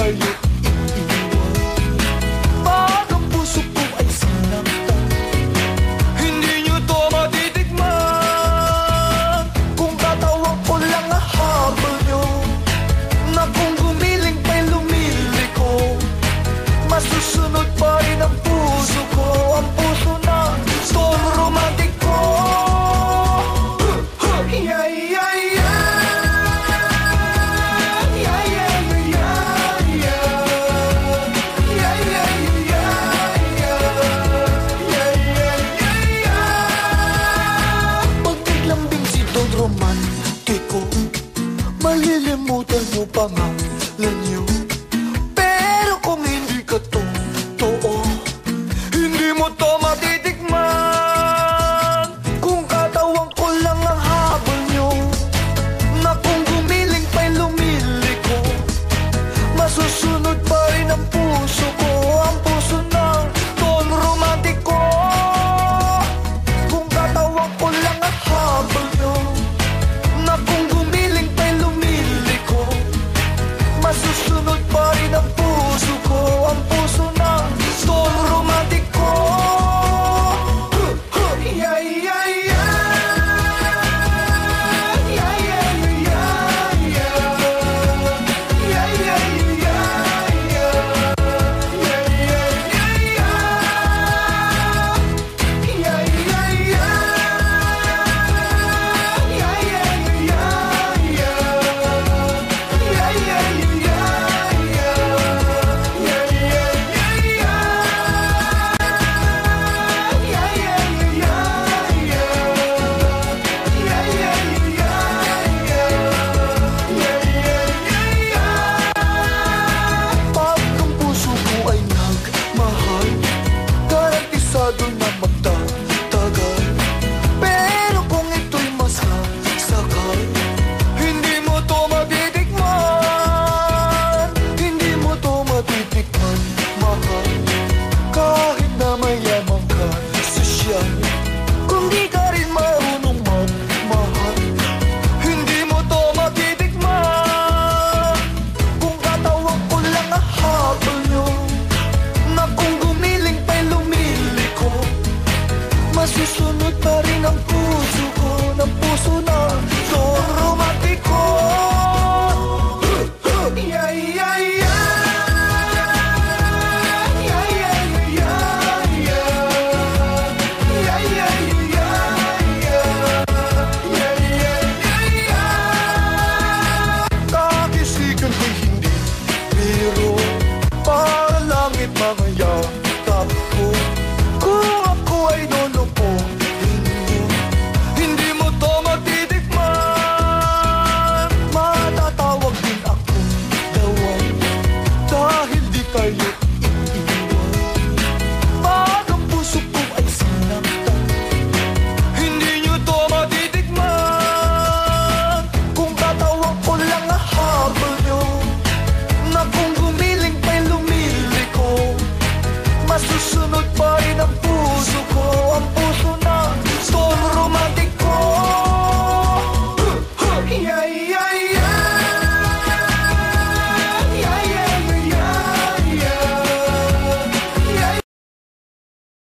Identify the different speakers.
Speaker 1: kayo iiwan. Pag ang puso ko ay sinaktan, hindi nyo to matitikman. Kung tatawag ko lang ang habol nyo, na kung gumiling pa'y lumiliko, masusunod pa rin ang puso ko, ang puso na stone romantic ko. Yeah, yeah, yeah. Yeah, yeah, yeah, yeah. Yeah, yeah, yeah, yeah. Yeah, yeah, yeah. Pag naglambing si Don Romantiko, malilimutan mo pangalan niyo. Pero kung hindi ka totoo, hindi mo to matitikman. Kung katawang ko lang ang habol nyo, na kung gumiling pa'y lumiliko, masusunod pa rin ang puso ko, ang puso ng Don Romantiko. Kung katawang ko lang ang habol nyo, na kung gumiling pa'y lumiliko, masusunod pa rin ang puso ko, ang puso ng Don Romantiko. Yeah, yeah, yeah. Yeah, yeah, yeah, yeah. Yeah, yeah, yeah, yeah. Yeah, yeah, yeah, yeah. Yeah, yeah, yeah. Yeah, yeah, yeah, yeah. Yeah, yeah, pag ang puso ko ay nagmahal, garantisado na magtatagal. Pero kung ito'y masasakal, hindi mo to matitikman. Hindi mo to matitikman, mahal. Kahit na mayaman ka, sosyal, kung di ka rin marunong magmahal, hindi mo to matitikman. Kung katawag ko lang ang habol nyo, na kung gumiling pa'y lumiliko, masusunod pa rin ang puso ko, ng puso na Don Romantiko. Yeah, yeah, yeah. Yeah, yeah, yeah, yeah. Yeah, yeah, yeah, yeah. Yeah, yeah, yeah. Kakisigan ko'y hindi biro, para langit mga yakap ko. Kung ako ay lolokohin mo, hindi mo to matitikman. Matatawag din akong dawan, dahil di kayo iiwan. Pag ang puso ko ay sinaktan, hindi nyo to matitikman. Kung tatawag ko lang ang habol nyo, na kung gumiling pa'y lumiliko, masusunod pa rin ang puso ko,